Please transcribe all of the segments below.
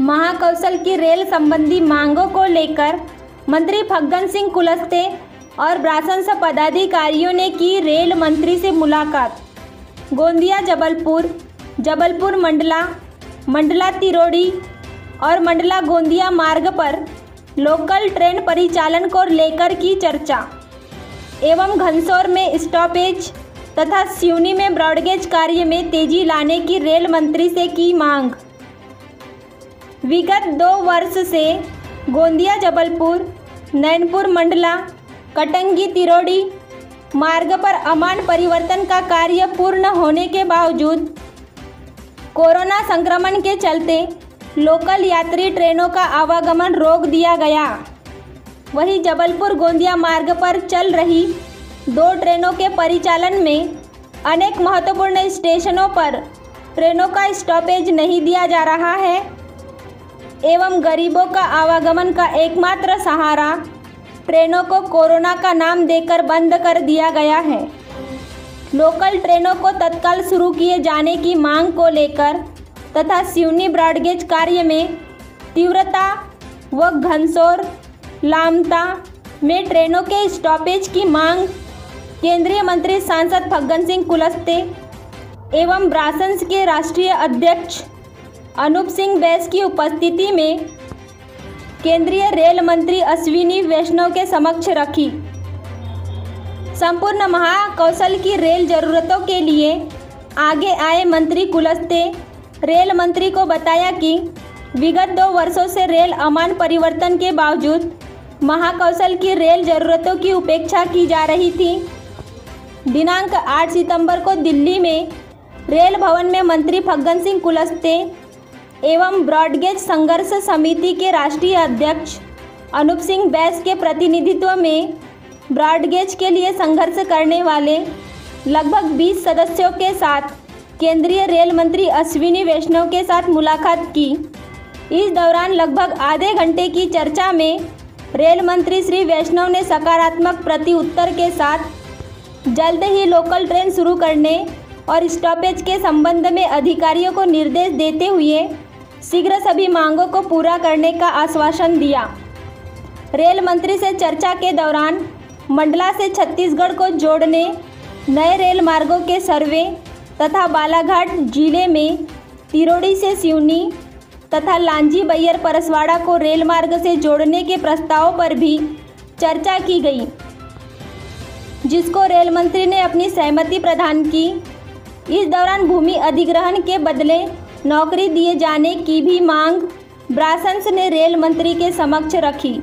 महाकौशल की रेल संबंधी मांगों को लेकर मंत्री फग्गन सिंह कुलस्ते और ब्रासंस पदाधिकारियों ने की रेल मंत्री से मुलाकात। गोंदिया जबलपुर, जबलपुर मंडला, मंडला तिरोड़ी और मंडला गोंदिया मार्ग पर लोकल ट्रेन परिचालन को लेकर की चर्चा एवं घनसौर में स्टॉपेज तथा सिवनी में ब्रॉडगेज कार्य में तेजी लाने की रेल मंत्री से की मांग। विगत 2 वर्ष से गोंदिया जबलपुर, नैनपुर मंडला, कटंगी तिरोड़ी मार्ग पर अमान परिवर्तन का कार्य पूर्ण होने के बावजूद कोरोना संक्रमण के चलते लोकल यात्री ट्रेनों का आवागमन रोक दिया गया। वहीं जबलपुर गोंदिया मार्ग पर चल रही 2 ट्रेनों के परिचालन में अनेक महत्वपूर्ण स्टेशनों पर ट्रेनों का स्टॉपेज नहीं दिया जा रहा है एवं गरीबों का आवागमन का एकमात्र सहारा ट्रेनों को कोरोना का नाम देकर बंद कर दिया गया है। लोकल ट्रेनों को तत्काल शुरू किए जाने की मांग को लेकर तथा सिवनी ब्रॉडगेज कार्य में तीव्रता व घनसौर लामता में ट्रेनों के स्टॉपेज की मांग केंद्रीय मंत्री सांसद फग्गन सिंह कुलस्ते एवं ब्रासंस के राष्ट्रीय अध्यक्ष अनूप सिंह बैस की उपस्थिति में केंद्रीय रेल मंत्री अश्विनी वैष्णव के समक्ष रखी। संपूर्ण महाकौशल की रेल जरूरतों के लिए आगे आए मंत्री कुलस्ते रेल मंत्री को बताया कि विगत 2 वर्षों से रेल अमान परिवर्तन के बावजूद महाकौशल की रेल जरूरतों की उपेक्षा की जा रही थी। दिनांक 8 सितंबर को दिल्ली में रेल भवन में मंत्री फग्गन सिंह कुलस्ते एवं ब्रॉडगेज संघर्ष समिति के राष्ट्रीय अध्यक्ष अनूप सिंह बैस के प्रतिनिधित्व में ब्रॉडगेज के लिए संघर्ष करने वाले लगभग 20 सदस्यों के साथ केंद्रीय रेल मंत्री अश्विनी वैष्णव के साथ मुलाकात की। इस दौरान लगभग आधे घंटे की चर्चा में रेल मंत्री श्री वैष्णव ने सकारात्मक प्रत्युत्तर के साथ जल्द ही लोकल ट्रेन शुरू करने और स्टॉपेज के संबंध में अधिकारियों को निर्देश देते हुए शीघ्र सभी मांगों को पूरा करने का आश्वासन दिया। रेल मंत्री से चर्चा के दौरान मंडला से छत्तीसगढ़ को जोड़ने नए रेल मार्गों के सर्वे तथा बालाघाट जिले में तिरोड़ी से सिवनी तथा लांजी बैयर परसवाड़ा को रेल मार्ग से जोड़ने के प्रस्ताव पर भी चर्चा की गई, जिसको रेल मंत्री ने अपनी सहमति प्रदान की। इस दौरान भूमि अधिग्रहण के बदले नौकरी दिए जाने की भी मांग ब्रासंस ने रेल मंत्री के समक्ष रखी,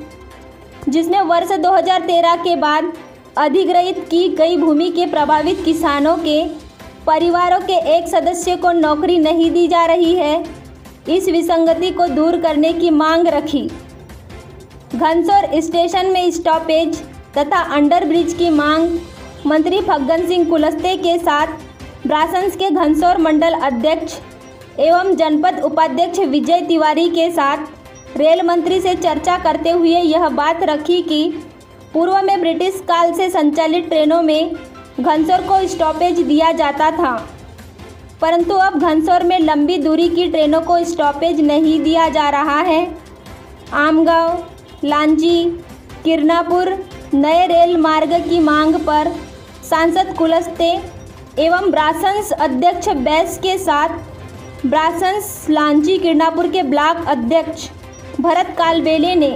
जिसमें वर्ष 2013 के बाद अधिग्रहित की गई भूमि के प्रभावित किसानों के परिवारों के एक सदस्य को नौकरी नहीं दी जा रही है। इस विसंगति को दूर करने की मांग रखी। घनसौर स्टेशन में स्टॉपेज तथा अंडरब्रिज की मांग मंत्री फग्गन सिंह कुलस्ते के साथ ब्रासंस के घनसौर मंडल अध्यक्ष एवं जनपद उपाध्यक्ष विजय तिवारी के साथ रेल मंत्री से चर्चा करते हुए यह बात रखी कि पूर्व में ब्रिटिश काल से संचालित ट्रेनों में घनसौर को स्टॉपेज दिया जाता था, परंतु अब घनसौर में लंबी दूरी की ट्रेनों को स्टॉपेज नहीं दिया जा रहा है। आमगांव, लांजी, किरनापुर नए रेल मार्ग की मांग पर सांसद कुलस्ते एवं ब्रासंस अध्यक्ष बैस के साथ ब्रासंस लांजी किरनापुर के ब्लॉक अध्यक्ष भरत कालबेले ने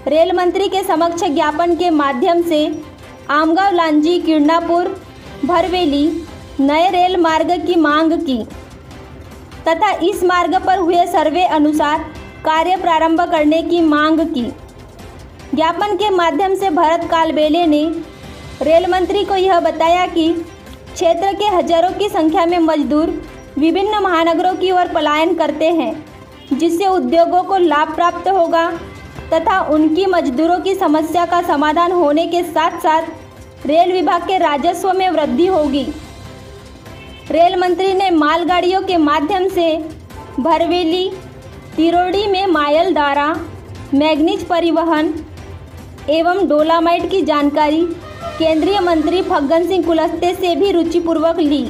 रेल मंत्री के समक्ष ज्ञापन के माध्यम से आमगांव लांजी किरनापुर भरवेली नए रेल मार्ग की मांग की तथा इस मार्ग पर हुए सर्वे अनुसार कार्य प्रारंभ करने की मांग की। ज्ञापन के माध्यम से भरत कालबेले ने रेल मंत्री को यह बताया कि क्षेत्र के हजारों की संख्या में मजदूर विभिन्न महानगरों की ओर पलायन करते हैं, जिससे उद्योगों को लाभ प्राप्त होगा तथा उनकी मजदूरों की समस्या का समाधान होने के साथ साथ रेल विभाग के राजस्व में वृद्धि होगी। रेल मंत्री ने मालगाड़ियों के माध्यम से भरवेली, तिरोड़ी में मायल दारा, मैग्नीज परिवहन एवं डोलामाइट की जानकारी केंद्रीय मंत्री फग्गन सिंह कुलस्ते से भी रुचिपूर्वक ली।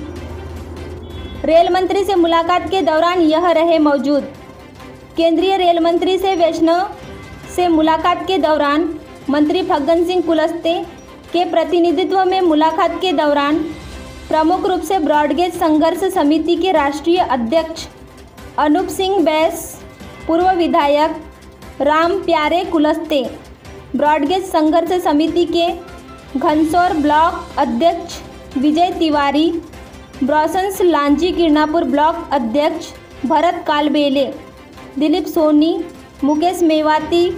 रेल मंत्री से मुलाकात के दौरान यह रहे मौजूद। केंद्रीय रेल मंत्री से वैष्णव से मुलाकात के दौरान मंत्री फग्गन सिंह कुलस्ते के प्रतिनिधित्व में मुलाकात के दौरान प्रमुख रूप से ब्रॉडगेज संघर्ष समिति के राष्ट्रीय अध्यक्ष अनूप सिंह बैस, पूर्व विधायक राम प्यारे कुलस्ते, ब्रॉडगेज संघर्ष समिति के घनसौर ब्लॉक अध्यक्ष विजय तिवारी, ब्रॉसन्स लांजी किरणापुर ब्लॉक अध्यक्ष भरत कालबेले, दिलीप सोनी, मुकेश मेवाती,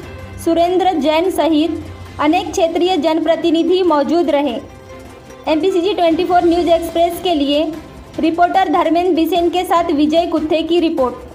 सुरेंद्र जैन सहित अनेक क्षेत्रीय जनप्रतिनिधि मौजूद रहे। MPCG 24 न्यूज़ एक्सप्रेस के लिए रिपोर्टर धर्मेंद्र बिसेन के साथ विजय कुत्थे की रिपोर्ट।